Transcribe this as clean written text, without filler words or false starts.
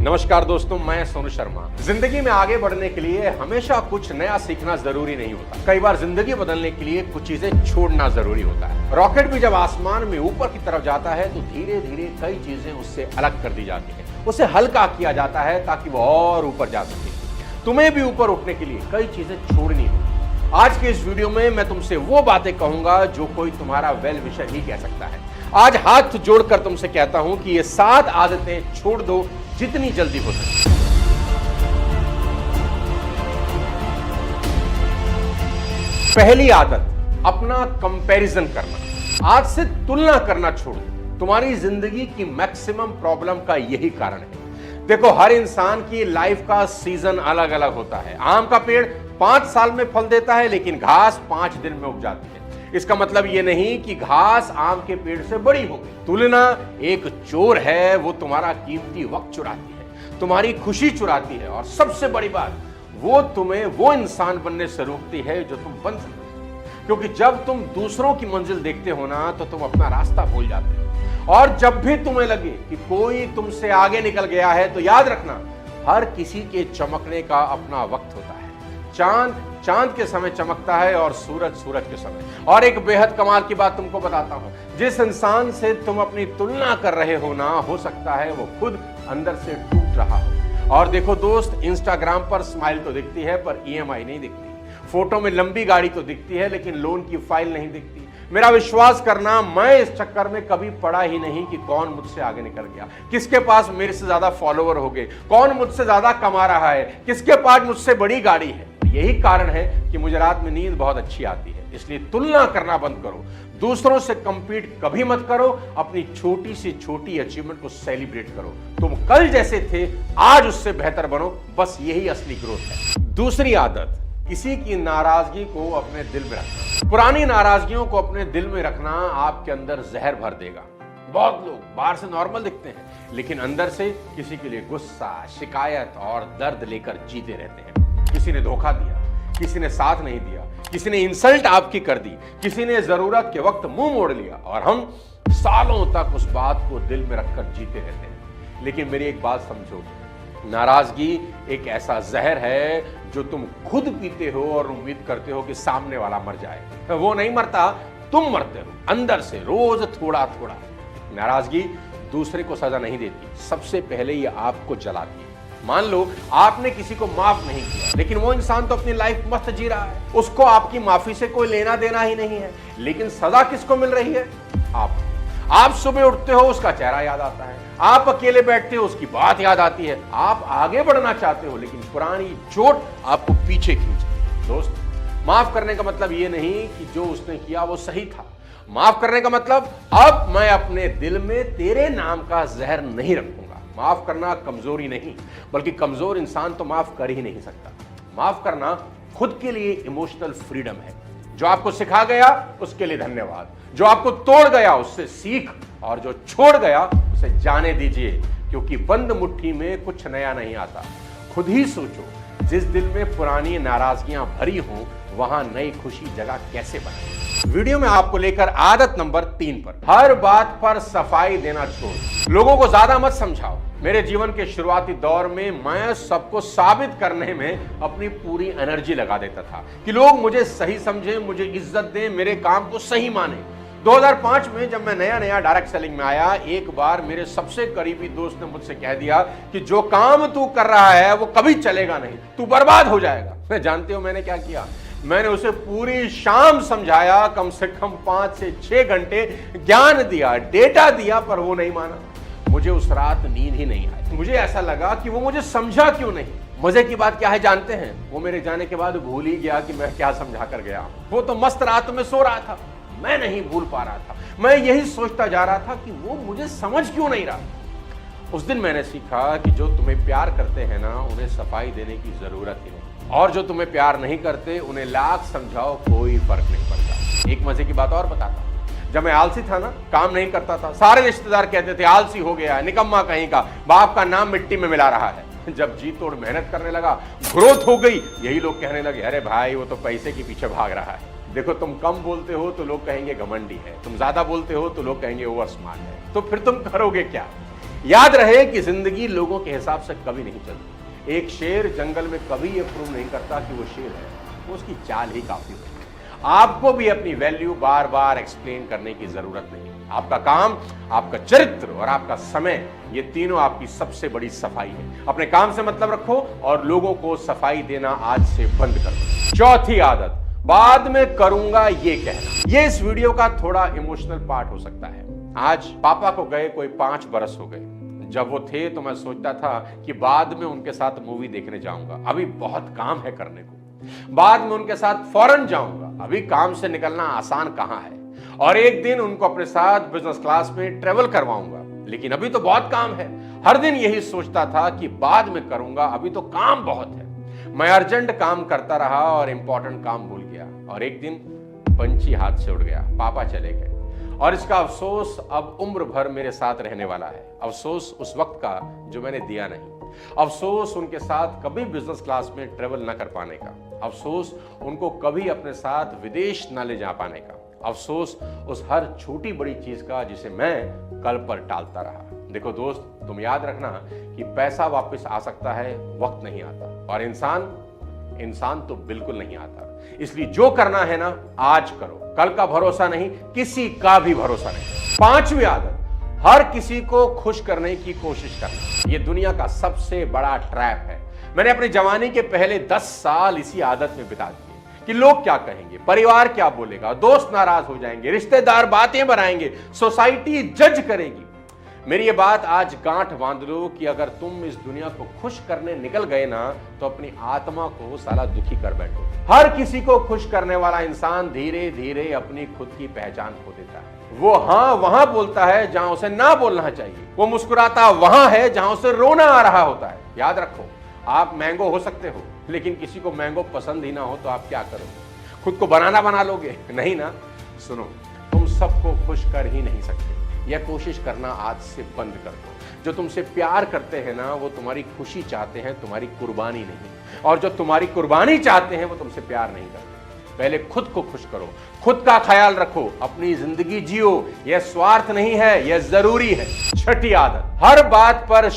नमस्कार दोस्तों, मैं सोनू शर्मा। जिंदगी में आगे बढ़ने के लिए हमेशा कुछ नया सीखना जरूरी नहीं होता। कई बार जिंदगी बदलने के लिए कुछ चीजें छोड़ना जरूरी होता है। रॉकेट भी जब आसमान में ऊपर की तरफ जाता है तो धीरे धीरे कई चीजें उससे अलग कर दी जाती है, उसे हल्का किया जाता है ताकि वो और ऊपर जा सके। तुम्हें भी ऊपर उठने के लिए कई चीजें छोड़नी होगी। आज के इस वीडियो में मैं तुमसे वो बातें कहूंगा जो कोई तुम्हारा वेल विशर ही कह सकता है। आज हाथ जोड़कर तुमसे कहता हूं कि ये 7 आदतें छोड़ दो जितनी जल्दी हो सके। पहली आदत, अपना कंपैरिजन करना। आज से तुलना करना छोड़ दो। तुम्हारी जिंदगी की मैक्सिमम प्रॉब्लम का यही कारण है। देखो, हर इंसान की लाइफ का सीजन अलग अलग होता है। आम का पेड़ 5 साल में फल देता है, लेकिन घास 5 दिन में उग जाती है। इसका मतलब यह नहीं कि घास आम के पेड़ से बड़ी होगी। तुलना एक चोर है, वो तुम्हारा कीमती वक्त चुराती है, तुम्हारी खुशी चुराती है, और सबसे बड़ी बात, वो तुम्हें वो इंसान बनने से रोकती है जो तुम बन सकते हो। क्योंकि जब तुम दूसरों की मंजिल देखते हो ना, तो तुम अपना रास्ता भूल जाते हो। और जब भी तुम्हें लगे कि कोई तुमसे आगे निकल गया है, तो याद रखना, हर किसी के चमकने का अपना वक्त होता है। चांद के समय चमकता है और सूरज के समय। और एक बेहद कमाल की बात तुमको बताता हूं, जिस इंसान से तुम अपनी तुलना कर रहे हो ना, हो सकता है वो खुद अंदर से टूट रहा हो। और देखो दोस्त, इंस्टाग्राम पर स्माइल तो दिखती है पर EMI नहीं दिखती। फोटो में लंबी गाड़ी तो दिखती है लेकिन लोन की फाइल नहीं दिखती। मेरा विश्वास करना, मैं इस चक्कर में कभी पड़ा ही नहीं कि कौन मुझसे आगे निकल गया, किसके पास मेरे से ज्यादा फॉलोवर हो गए, कौन मुझसे ज्यादा कमा रहा है, किसके पास मुझसे बड़ी गाड़ी है। यही कारण है कि मुझे रात में नींद बहुत अच्छी आती है। इसलिए तुलना करना बंद करो, दूसरों से कंपीट कभी मत करो, अपनी छोटी से छोटी अचीवमेंट को सेलिब्रेट करो। तुम कल जैसे थे, आज उससे बेहतर बनो, बस यही असली ग्रोथ है। दूसरी आदत, किसी की नाराजगी को अपने दिल में रखना। पुरानी नाराजगियों को अपने दिल में रखना आपके अंदर जहर भर देगा। बहुत लोग बाहर से नॉर्मल दिखते हैं, लेकिन अंदर से किसी के लिए गुस्सा, शिकायत और दर्द लेकर जीते रहते हैं। किसी ने धोखा दिया, किसी ने साथ नहीं दिया, किसी ने इंसल्ट आपकी कर दी, किसी ने जरूरत के वक्त मुंह मोड़ लिया, और हम सालों तक उस बात को दिल में रखकर जीते रहते हैं। लेकिन मेरी एक बात समझो, नाराजगी एक ऐसा जहर है जो तुम खुद पीते हो और उम्मीद करते हो कि सामने वाला मर जाए। वो नहीं मरता, तुम मरते हो अंदर से, रोज थोड़ा थोड़ा। नाराजगी दूसरे को सजा नहीं देती, सबसे पहले ये आपको जलाती है। मान लो आपने किसी को माफ नहीं किया, लेकिन वो इंसान तो अपनी लाइफ मस्त जी रहा है, उसको आपकी माफी से कोई लेना देना ही नहीं है। लेकिन सजा किसको मिल रही है? आप सुबह उठते हो, उसका चेहरा याद आता है, आप अकेले बैठते हो, उसकी बात याद आती है, आप आगे बढ़ना चाहते हो, लेकिन पुरानी चोट आपको पीछे खींचती है। दोस्त, माफ करने का मतलब ये नहीं कि जो उसने किया वो सही था। माफ करने का मतलब, अब मैं अपने दिल में तेरे नाम का जहर नहीं रखूंगा। माफ करना कमजोरी नहीं, बल्कि कमजोर इंसान तो माफ कर ही नहीं सकता। माफ करना खुद के लिए इमोशनल फ्रीडम है। जो आपको सिखा गया उसके लिए धन्यवाद, जो आपको तोड़ गया उससे सीख, और जो छोड़ गया उसे जाने दीजिए, क्योंकि बंद मुट्ठी में कुछ नया नहीं आता। खुद ही सोचो, जिस दिल में पुरानी नाराजगियां भरी हों, वहां नई खुशी जगह कैसे बने। वीडियो में आपको लेकर आदत नंबर 3 पर, हर बात पर सफाई देना छोड़ो। लोगों को ज्यादा मत समझाओ। मेरे जीवन के शुरुआती दौर में मैं सबको साबित करने में अपनी पूरी एनर्जी लगा देता था कि लोग मुझे सही समझें, मुझे इज्जत दें, मेरे काम को सही माने। 2005 में जब मैं नया डायरेक्ट सेलिंग में आया, एक बार मेरे सबसे करीबी दोस्त ने मुझसे कह दिया कि जो काम तू कर रहा है वो कभी चलेगा नहीं, तू बर्बाद हो जाएगा। मैं जानते हो मैंने क्या किया? मैंने उसे पूरी शाम समझाया, कम से कम 5 से 6 घंटे ज्ञान दिया, डेटा दिया, पर वो नहीं माना। मुझे उस रात नींद ही नहीं आई। मुझे ऐसा लगा कि वो मुझे समझा क्यों नहीं। मजे की बात क्या है जानते हैं? वो मेरे जाने के बाद भूल ही गया कि मैं क्या समझा कर गया। वो तो मस्त रात में सो रहा था, मैं नहीं भूल पा रहा था। मैं यही सोचता जा रहा था कि वो मुझे समझ क्यों नहीं रहा। उस दिन मैंने सीखा कि जो तुम्हें प्यार करते हैं ना, उन्हें सफाई देने की जरूरत ही नहीं, और जो तुम्हें प्यार नहीं करते उन्हें लाख समझाओ कोई फर्क नहीं पड़ता। एक मजे की बात और बताता हूं। जब मैं आलसी था ना, काम नहीं करता था, सारे रिश्तेदार कहते थे आलसी हो गया है, निकम्मा कहीं का, बाप का नाम मिट्टी में मिला रहा है। जब जी तोड़ मेहनत करने लगा, ग्रोथ हो गई, यही लोग कहने लगे, अरे भाई वो तो पैसे के पीछे भाग रहा है। देखो, तुम कम बोलते हो तो लोग कहेंगे घमंडी है, तुम ज्यादा बोलते हो तो लोग कहेंगे ओवर स्मार्ट है। तो फिर तुम करोगे क्या? याद रहे कि जिंदगी लोगों के हिसाब से कभी नहीं चलती। एक शेर जंगल में कभी यह प्रूव नहीं करता कि वो शेर है, वो उसकी चाल ही काफी होती है। आपको भी अपनी वैल्यू बार बार एक्सप्लेन करने की जरूरत नहीं। आपका काम, आपका चरित्र और आपका समय, ये तीनों आपकी सबसे बड़ी सफाई है। अपने काम से मतलब रखो और लोगों को सफाई देना आज से बंद कर दो। चौथी आदत, बाद में करूंगा ये कहना। ये इस वीडियो का थोड़ा इमोशनल पार्ट हो सकता है। आज पापा को गए कोई 5 बरस हो गए। जब वो थे तो मैं सोचता था कि बाद में उनके साथ मूवी देखने जाऊंगा, अभी बहुत काम है करने को। बाद में उनके साथ फॉरेन जाऊंगा, अभी काम से निकलना आसान कहां है। और एक दिन उनको अपने साथ बिजनेस क्लास में ट्रेवल करवाऊंगा, लेकिन अभी तो बहुत काम है। हर दिन यही सोचता था कि बाद में करूंगा, अभी तो काम बहुत है। मैं अर्जेंट काम करता रहा और इंपॉर्टेंट काम भूल गया। और एक दिन पंछी हाथ से उड़ गया, पापा चले गए। और इसका अफसोस अब उम्र भर मेरे साथ रहने वाला है। अफसोस उस वक्त का जो मैंने दिया नहीं। अफसोस उनके साथ कभी बिजनेस क्लास में ट्रेवल न कर पाने का। अफसोस उनको कभी अपने साथ विदेश न ले जा पाने का। अफसोस उस हर छोटी बड़ी चीज का जिसे मैं कल पर टालता रहा। देखो दोस्त, तुम याद रखना कि पैसा वापस आ सकता है, वक्त नहीं आता। और इंसान तो बिल्कुल नहीं आता। इसलिए जो करना है ना, आज करो। कल का भरोसा नहीं, किसी का भी भरोसा नहीं। 5वीं आदत, हर किसी को खुश करने की कोशिश करना। यह दुनिया का सबसे बड़ा ट्रैप है। मैंने अपनी जवानी के पहले 10 साल इसी आदत में बिता दिए कि लोग क्या कहेंगे, परिवार क्या बोलेगा, दोस्त नाराज हो जाएंगे, रिश्तेदार बातें बनाएंगे, सोसाइटी जज करेगी। मेरी ये बात आज गांठ बांध लो कि अगर तुम इस दुनिया को खुश करने निकल गए ना, तो अपनी आत्मा को साला दुखी कर बैठो। हर किसी को खुश करने वाला इंसान धीरे धीरे अपनी खुद की पहचान खो देता है। वो हाँ वहां बोलता है जहां उसे ना बोलना चाहिए। वो मुस्कुराता वहां है जहां उसे रोना आ रहा होता है। याद रखो, आप मैंगो हो सकते हो, लेकिन किसी को मैंगो पसंद ही ना हो तो आप क्या करोगे? खुद को बनाना बना लोगे? नहीं ना। सुनो, तुम सबको खुश कर ही नहीं सकते। यह कोशिश करना आज से बंद कर दो। जो तुमसे प्यार करते हैं ना, वो तुम्हारी खुशी चाहते हैं, तुम्हारी कुर्बानी नहीं। और जो तुम्हारी कुर्बानी चाहते हैं, वो तुमसे प्यार नहीं करते। पहले खुद को खुश करो, खुद का ख्याल रखो, अपनी जिंदगी जियो। यह स्वार्थ नहीं है, यह जरूरी है। छठी आदत, हर बात पर